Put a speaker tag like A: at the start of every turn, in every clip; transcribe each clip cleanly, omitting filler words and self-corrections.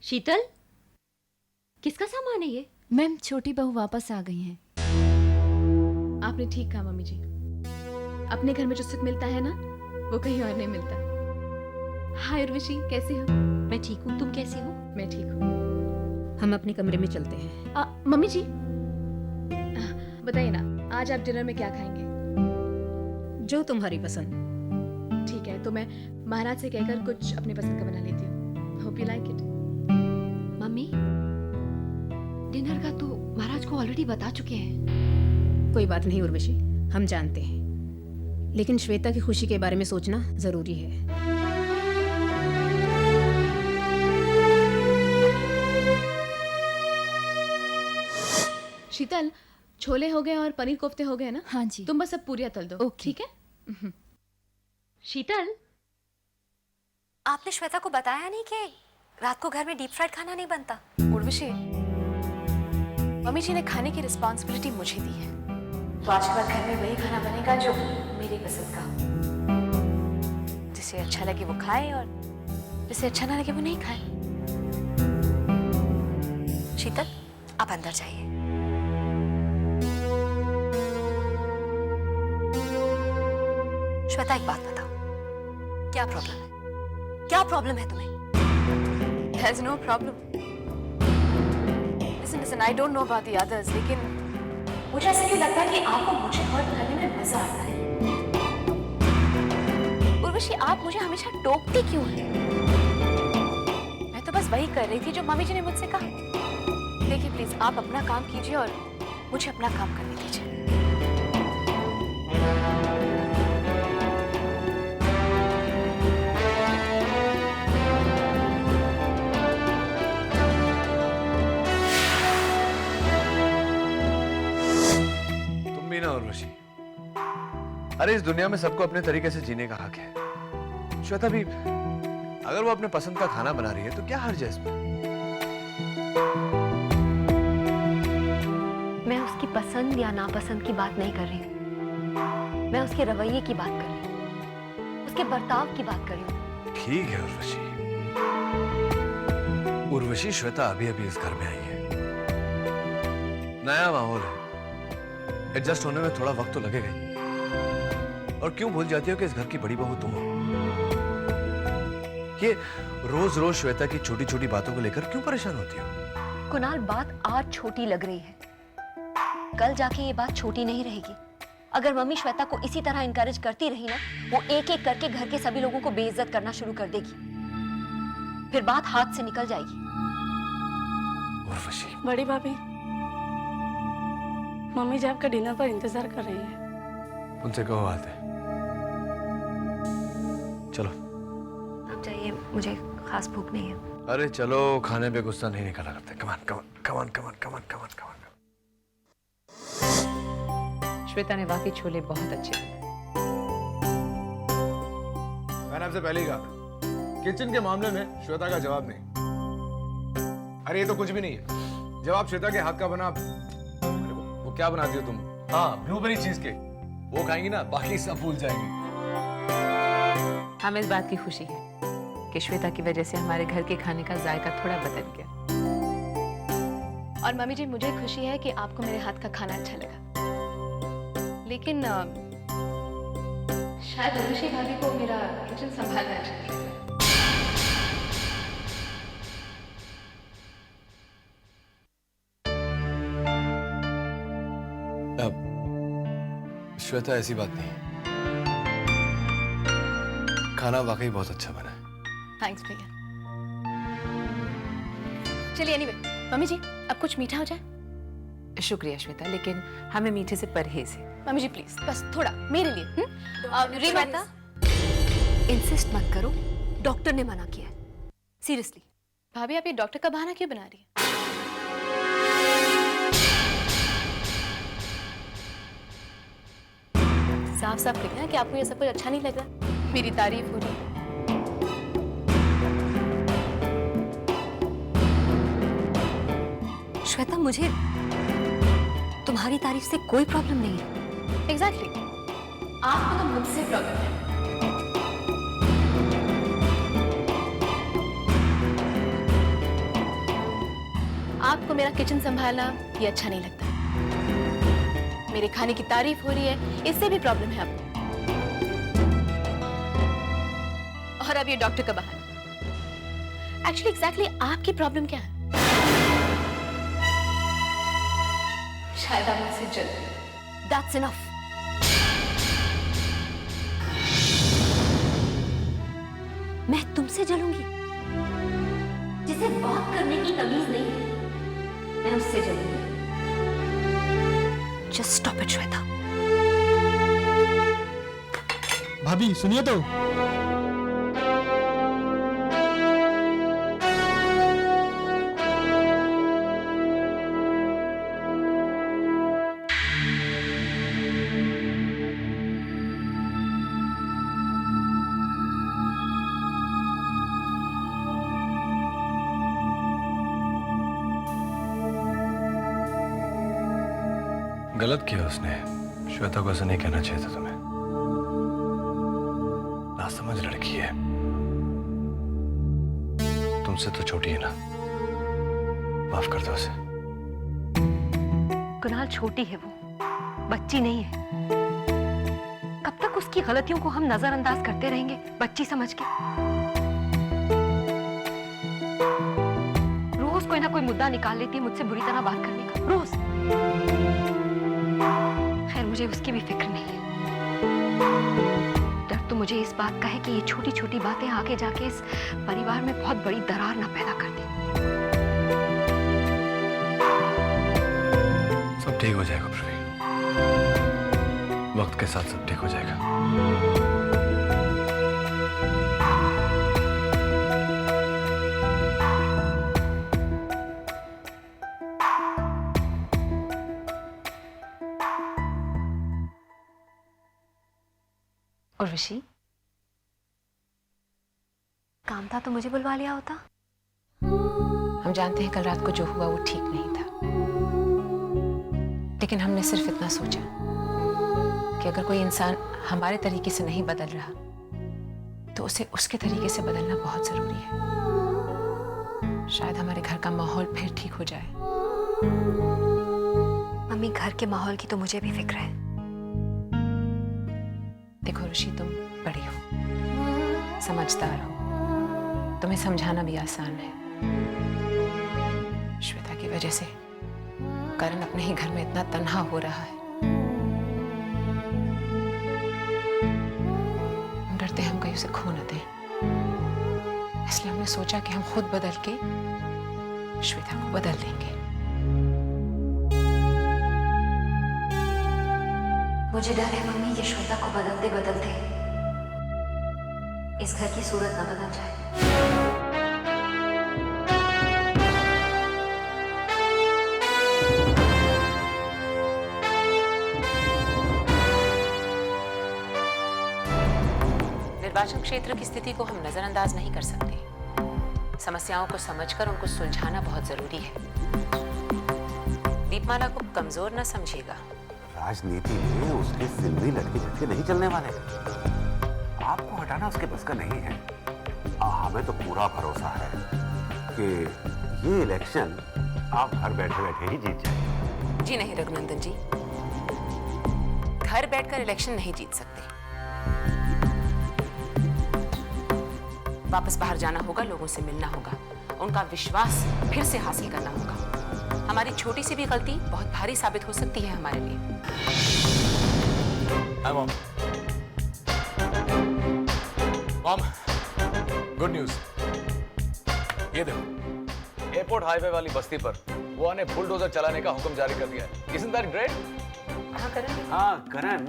A: शीतल, किसका सामान है ये?
B: मैम, छोटी बहू वापस आ गई हैं।
C: आपने ठीक कहा मम्मी जी। अपने घर में जो सुख मिलता है ना, वो कहीं और नहीं मिलता। हाय उर्वशी, कैसी हो?
A: मैं ठीक हूँ, तुम कैसी हो?
C: मैं ठीक हूँ।
A: हम अपने कमरे में चलते हैं।
C: मम्मी जी, बताइए ना, आज आप डिनर में क्या खाएंगे?
A: जो तुम्हारी पसंद।
C: ठीक है, तो मैं महाराज से कहकर कुछ अपने पसंद का बना लेती हूँ। Hope you like it.
A: Mummy, dinner का तो महाराज को ऑलरेडी बता चुके हैं।
D: कोई बात नहीं उर्वशी, हम जानते हैं, लेकिन श्वेता की खुशी के बारे में सोचना जरूरी है।
C: शीतल, छोले हो गए और पनीर कोफ्ते हो गए ना?
B: हाँ जी।
C: तुम बस अब पूरियां तल दो।
B: ओके।
C: ठीक है?
A: शीतल,
E: आपने श्वेता को बताया नहीं कि रात को घर में डीप फ्राइड खाना नहीं बनता?
C: उर्वशी, मम्मी जी ने खाने की रिस्पॉन्सिबिलिटी मुझे दी है, तो आज के बाद घर में वही खाना बनेगा जो मेरी पसंद का। जिसे अच्छा लगे वो खाए और जिसे अच्छा ना लगे वो नहीं खाए।
E: शीतल, आप अंदर जाइए। श्वेता, एक बात बताओ, क्या प्रॉब्लम है? क्या प्रॉब्लम है तुम्हें?
C: There's no problem. Listen, I don't know about the others, लेकिन
E: मुझे ऐसा क्यों लगता है कि आपको मुझे हर्ट करने में मजा आता है?
C: उर्वशी, आप मुझे हमेशा टोकती क्यों हैं? मैं तो बस वही कर रही थी जो मम्मी जी ने मुझसे कहा। देखिए प्लीज, आप अपना काम कीजिए और मुझे अपना काम करने दीजिए।
F: ना उर्वशी, अरे इस दुनिया में सबको अपने तरीके से जीने का हक है। श्वेता भी अगर वो अपने पसंद का खाना बना रही है तो क्या हर्ज है इसमें?
E: मैं उसकी पसंद या नापसंद की बात नहीं कर रही हूँ, मैं उसके रवैये की बात कर रही हूँ, उसके बर्ताव की बात कर रही हूँ।
F: ठीक है उर्वशी। उर्वशी, श्वेता अभी अभी इस घर में आई है, नया माहौल है, एडजस्ट होने में थोड़ा वक्त तो लगेगा ही। और क्यों भूल जाती हो कि इस घर की बड़ी बहू तुम हो? ये रोज रोज श्वेता की छोटी छोटी बातों को लेकर क्यों परेशान होती हो?
E: कुणाल, बात आज छोटी लग रही है, कल जाके ये बात छोटी नहीं रहेगी। अगर मम्मी श्वेता को इसी तरह इनकरेज करती रही ना, वो एक एक करके घर के सभी लोगों को बेइज्जत करना शुरू कर देगी, फिर बात हाथ से निकल जाएगी।
F: उर्वशी,
G: बड़ी भाभी, मम्मी जी आपका डिनर पर इंतजार कर रही है।
F: उनसे कहो बात है। चलो
E: आप जाइए, मुझे खास भूख नहीं है।
F: अरे चलो, खाने पे गुस्सा नहीं निकाला करते। कमान कमान कमान कमान कमान कमान कमान।
D: श्वेता ने वाकई छोले बहुत अच्छे बनाए।
H: मैंने आपसे पहले ही कहा, किचन के मामले में श्वेता का जवाब नहीं। अरे ये तो कुछ भी नहीं है। जवाब श्वेता के हाथ का बना, वो क्या बनाती हो तुम? हाँ, ब्लूबेरी चीज केक। वो खाएंगी ना, बाकी सब भूल जाएंगी।
D: हमें इस बात की खुशी है कि श्वेता की वजह से हमारे घर के खाने का जायका थोड़ा बदल गया।
C: और मम्मी जी, मुझे खुशी है कि आपको मेरे हाथ का खाना अच्छा लगा, लेकिन शायद उर्वशी भाभी को मेरा किचन संभालना अच्छा नहीं लगता।
F: श्वेता, ऐसी बात नहीं, खाना वाकई बहुत अच्छा बना है।
C: थैंक्स भैया। चलिए एनीवे, मम्मी जी अब कुछ मीठा हो जाए।
D: शुक्रिया श्वेता, लेकिन हमें मीठे से परहेज है।
C: मम्मी जी प्लीज, बस थोड़ा मेरे लिए।
E: श्वेता, इंसिस्ट मत करो, डॉक्टर ने मना किया है। सीरियसली।
C: भाभी, आप ये डॉक्टर का बहाना क्यों बना रही है? साफ साफ लिखना है कि आपको ये सब कुछ अच्छा नहीं लग रहा। मेरी तारीफ हो रही है।
E: श्वेता, मुझे तुम्हारी तारीफ से कोई प्रॉब्लम नहीं है।
C: एग्जैक्टली, आपको तो मुझसे प्रॉब्लम है। आपको मेरा किचन संभालना ये अच्छा नहीं लगता। मेरे खाने की तारीफ हो रही है, इससे भी प्रॉब्लम है आपको। और अब ये डॉक्टर का बहाना। एक्चुअली एग्जैक्टली आपकी प्रॉब्लम क्या है? शायद आप मुझसे जल रही हैं।
E: That's enough. मैं तुमसे जलूंगी? जिसे बात करने की तमीज नहीं है, मैं उससे जलूंगी। Just stop it, Shweta.
I: भाभी सुनिए तो।
F: गलत किया उसने। श्वेता को ऐसा नहीं कहना चाहिए था तुम्हें। ना समझ लड़की है, तुमसे तो छोटी है ना, माफ कर दो उसे।
E: कुणाल, छोटी है वो, बच्ची नहीं है। कब तक उसकी गलतियों को हम नजरअंदाज करते रहेंगे बच्ची समझ के? रोज कोई ना कोई मुद्दा निकाल लेती है मुझसे बुरी तरह बात करने का, रोज। खैर, मुझे उसकी भी फिक्र नहीं है। डर तो मुझे इस बात का है कि ये छोटी छोटी बातें आगे जाके इस परिवार में बहुत बड़ी दरार ना पैदा कर दें।
F: सब ठीक हो जाएगा प्रवीण, वक्त के साथ सब ठीक हो जाएगा।
E: उर्वशी, काम था तो मुझे बुलवा लिया होता।
C: हम जानते हैं कल रात को जो हुआ वो ठीक नहीं था, लेकिन हमने सिर्फ इतना सोचा कि अगर कोई इंसान हमारे तरीके से नहीं बदल रहा तो उसे उसके तरीके से बदलना बहुत जरूरी है। शायद हमारे घर का माहौल फिर ठीक हो जाए।
E: मम्मी, घर के माहौल की तो मुझे भी फिक्र है।
C: देखो ऋषि, तुम बड़ी हो, समझदार हो, तुम्हें समझाना भी आसान है। श्वेता की वजह से करण अपने ही घर में इतना तन्हा हो रहा है। हम डरते हैं हम कहीं उसे खो न दें, इसलिए हमने सोचा कि हम खुद बदल के श्वेता को बदल देंगे।
E: मुझे डर है मम्मी, ये श्वेता को बदलते बदलते इस घर की सूरत न बदल जाए।
C: निर्वाचन क्षेत्र की स्थिति को हम नजरअंदाज नहीं कर सकते। समस्याओं को समझकर उनको सुलझाना बहुत जरूरी है। दीपमाला को कमजोर न समझिएगा।
J: राजनीति में उसके सिलवी लटके झटके नहीं चलने वाले। आपको हटाना उसके बस का नहीं है। हमें तो पूरा भरोसा है कि ये इलेक्शन आप घर बैठे बैठे ही जीत जाएंगे।
C: जी नहीं रघुनंदन जी, घर बैठकर इलेक्शन नहीं जीत सकते। वापस बाहर जाना होगा, लोगों से मिलना होगा, उनका विश्वास फिर से हासिल करना होगा। हमारी छोटी सी भी गलती बहुत भारी साबित हो सकती है हमारे लिए।
H: Hi, Mom. Mom, good news. ये देखो, एयरपोर्ट हाईवे वाली बस्ती पर वो ने बुलडोजर चलाने का हुक्म जारी कर दिया है। Isn't that great?
C: हाँ करण,
J: हाँ करण,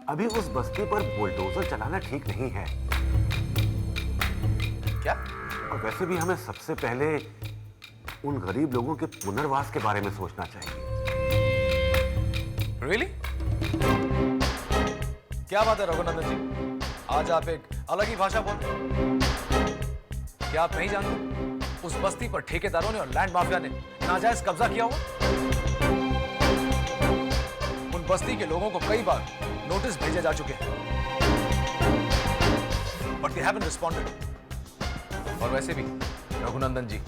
J: अभी उस बस्ती पर बुलडोजर चलाना ठीक नहीं है।
H: क्या?
J: और वैसे भी हमें सबसे पहले उन गरीब लोगों के पुनर्वास के बारे में सोचना चाहिए।
H: Really? क्या बात है रघुनंदन जी, आज आप एक अलग ही भाषा बोल रहे हैं। क्या आप नहीं जानते उस बस्ती पर ठेकेदारों ने और लैंड माफिया ने नाजायज कब्जा किया हुआ? उन बस्ती के लोगों को कई बार नोटिस भेजे जा चुके हैं, बट दे हैवंट रिस्पॉन्डेड। और वैसे भी रघुनंदन जी,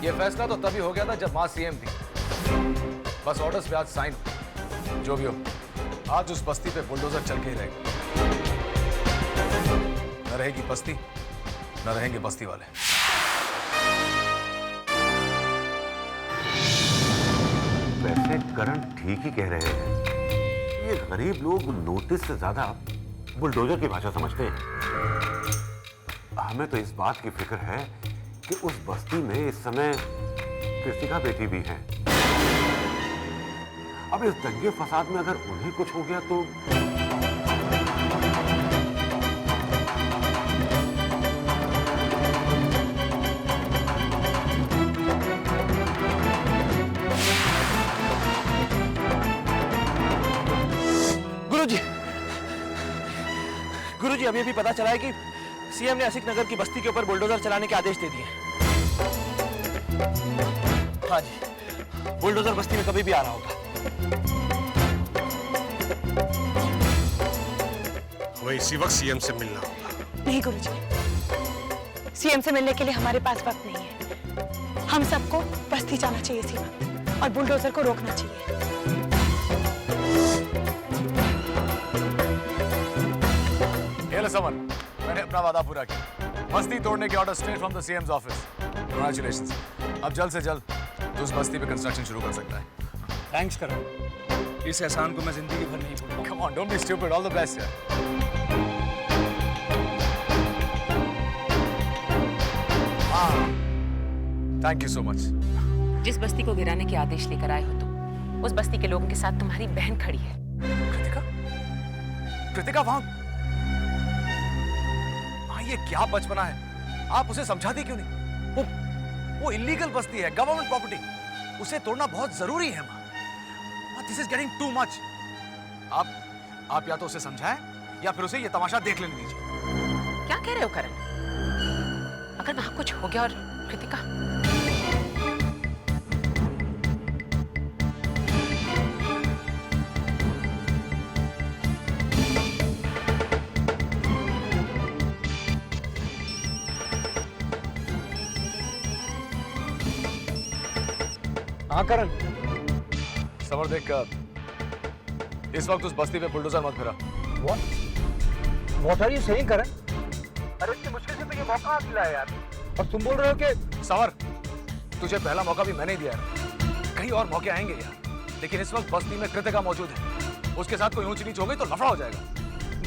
H: ये फैसला तो तभी हो गया था जब माँ सीएम थी। बस ऑर्डर्स पे आज साइन। जो भी हो, आज उस बस्ती पे बुलडोजर चल के ही रहेगा। न रहेगी बस्ती, न रहेंगे बस्ती वाले।
J: वैसे करण ठीक ही कह रहे हैं। ये गरीब लोग नोटिस से ज्यादा बुलडोजर की भाषा समझते हैं। हमें तो इस बात की फिक्र है कि उस बस्ती में इस समय कृतिका बेटी भी है। अब इस दंगे फसाद में अगर उन्हें कुछ हो गया तो
K: गुरुजी, अभी अभी पता चला है कि सीएम ने असिक नगर की बस्ती के ऊपर बुलडोजर चलाने के आदेश दे दिए। हाँ जी, बुलडोजर बस्ती में कभी भी आ रहा होगा।
I: हमें इसी वक्त सीएम से मिलना होगा।
G: नहीं गुरुजी, सीएम से मिलने के लिए हमारे पास वक्त नहीं है। हम सबको बस्ती जाना चाहिए इसी वक्त और बुलडोजर को रोकना चाहिए।
H: समन, मैंने अपना वादा पूरा किया। बस्ती तोड़ने के order straight from the CM's office. Congratulations. अब जल्द से जल्द तो उस बस्ती पे कंस्ट्रक्शन शुरू कर सकता है।
K: थैंक्स करण, इस एहसान को मैं जिंदगी भर नहीं भूलूंगा।
H: Come on, don't be stupid. All the best यार। Thank you so much.
C: जिस बस्ती को गिराने के आदेश लेकर आए हो तुम, उस बस्ती के लोगों के साथ तुम्हारी बहन खड़ी है।
H: कृतिका? कृतिका वहां? ये क्या बचपना है, आप उसे समझाती क्यों नहीं? वो इलीगल बस्ती है, गवर्नमेंट प्रॉपर्टी। उसे तोड़ना बहुत जरूरी है माँ। This is getting too much. आप या तो उसे समझाएं या फिर उसे ये तमाशा देख लेने दीजिए।
C: क्या कह रहे हो करण? अगर वहां कुछ हो गया और कृतिका?
K: हाँ करण।
H: समर देख, इस वक्त उस बस्ती पे बुलडोजर मत फिरा।
K: What are you saying करण? अरे इतनी मुश्किल से तो ये मौका मिला है यार, और तुम बोल रहे हो कि
H: समर, तुझे पहला मौका भी मैंने ही दिया है। कहीं और मौके आएंगे यार, लेकिन इस वक्त बस्ती में कृतिका मौजूद है। उसके साथ कोई ऊंच नीच हो गई तो लफड़ा हो जाएगा।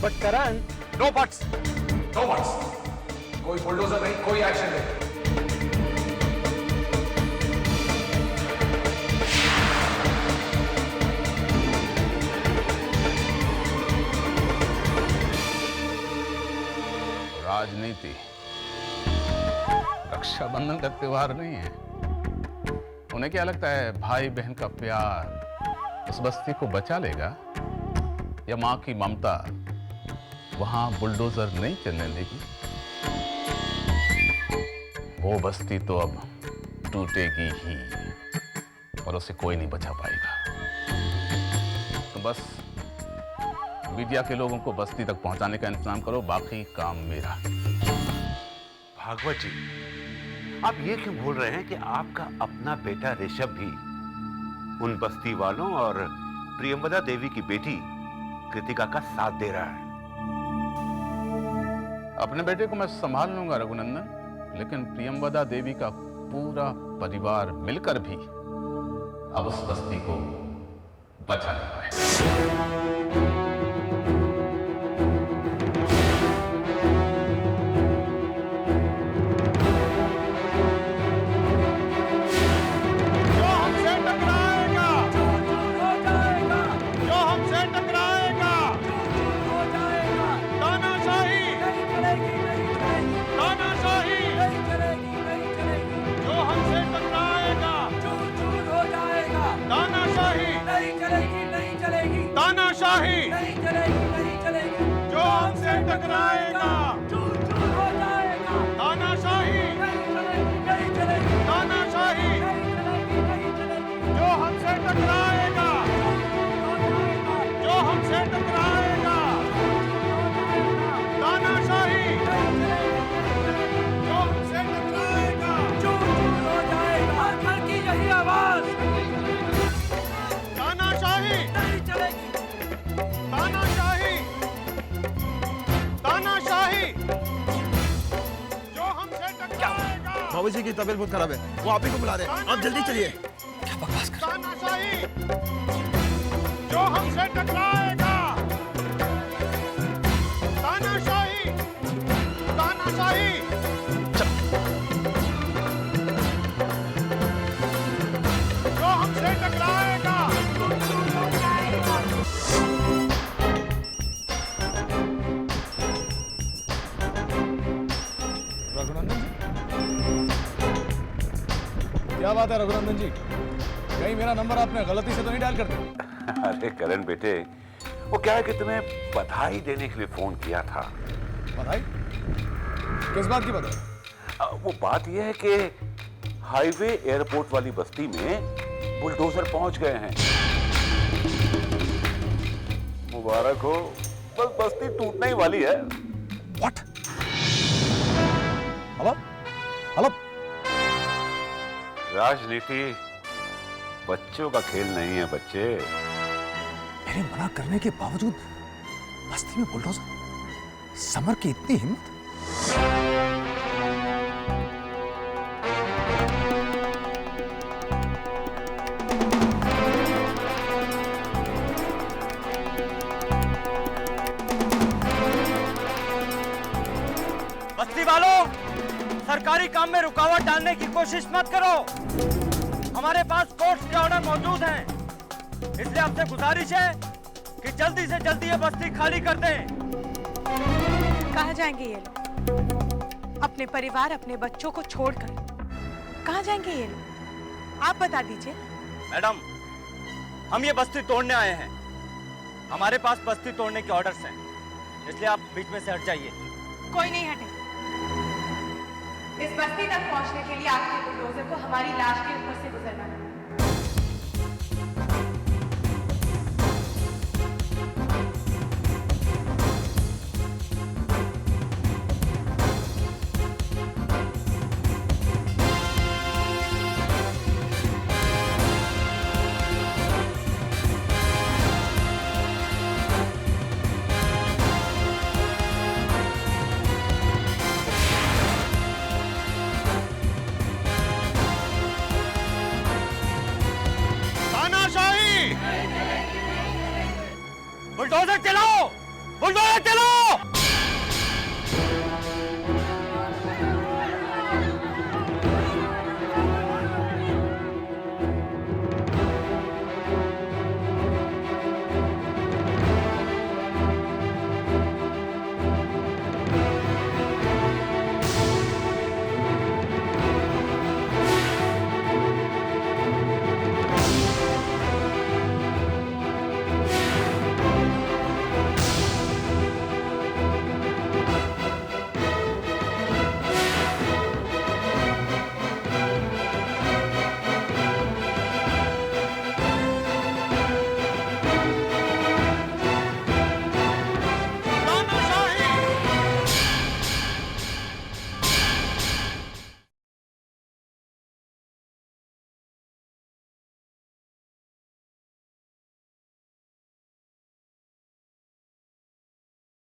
K: But Karan,
H: no buts, no buts. कोई बुलडोजर नहीं, कोई एक्शन नहीं।
J: राजनीति रक्षाबंधन का त्योहार नहीं है। उन्हें क्या लगता है भाई बहन का प्यार इस बस्ती को बचा लेगा, या मां की ममता वहां बुलडोजर नहीं चलने देगी? वो बस्ती तो अब टूटेगी ही और उसे कोई नहीं बचा पाएगा। तो बस मीडिया के लोगों को बस्ती तक पहुंचाने का इंतजाम करो, बाकी काम मेरा। भागवत जी, आप ये क्यों भूल रहे हैं कि आपका अपना बेटा ऋषभ भी उन बस्ती वालों और प्रियंवदा देवी की बेटी कृतिका का साथ दे रहा है? अपने बेटे को मैं संभाल लूंगा रघुनंदन, लेकिन प्रियंवदा देवी का पूरा परिवार मिलकर भी अब उस बस्ती को बचा नहीं पाए।
H: तानाशाही
K: बाबू जी की तबीयत बहुत खराब है, वो आप ही को बुला रहे हैं, आप जल्दी चलिए। क्या बकवास कर
I: जो हमसे टकराएगा, तानाशाही, तानाशाही। जो हमसे टकराएगा।
H: रघुनंदन जी, क्या बात है रघुनंदन जी, कहीं मेरा नंबर आपने गलती से तो नहीं डायल कर दिया?
J: अरे करण बेटे, वो क्या है कि तुम्हें बधाई देने के लिए फोन किया था।
H: बधाई? किस बात की बधाई?
J: वो बात यह है कि हाईवे एयरपोर्ट वाली बस्ती में बुलडोजर पहुंच गए हैं। मुबारक हो, बस बस्ती टूटने ही वाली है।
H: What? हेलो हेलो,
J: राजनीति बच्चों का खेल नहीं है बच्चे।
H: मेरे मना करने के बावजूद बस्ती में बुलडोजर, समर की इतनी हिम्मत।
K: बस्ती वालों, सरकारी काम में रुकावट डालने की कोशिश मत करो। हमारे पास कोर्ट के ऑर्डर मौजूद हैं, इसलिए आपसे गुजारिश है कि जल्दी से जल्दी ये बस्ती खाली कर दें।
G: कहाँ जाएंगे ये लोग? अपने परिवार, अपने बच्चों को छोड़कर कहाँ जाएंगे ये लोग? आप बता दीजिए।
K: मैडम, हम ये बस्ती तोड़ने आए हैं। हमारे पास बस्ती तोड़ने के ऑर्डर्स हैं, इसलिए आप बीच में से हट जाइए।
G: कोई नहीं हटे। इस बस्ती तक पहुंचने के लिए आपके बुलडोजर को हमारी लाश के ऊपर से गुजरना है।
K: बुलडोजर चलाओ, बुलडोजर चलाओ।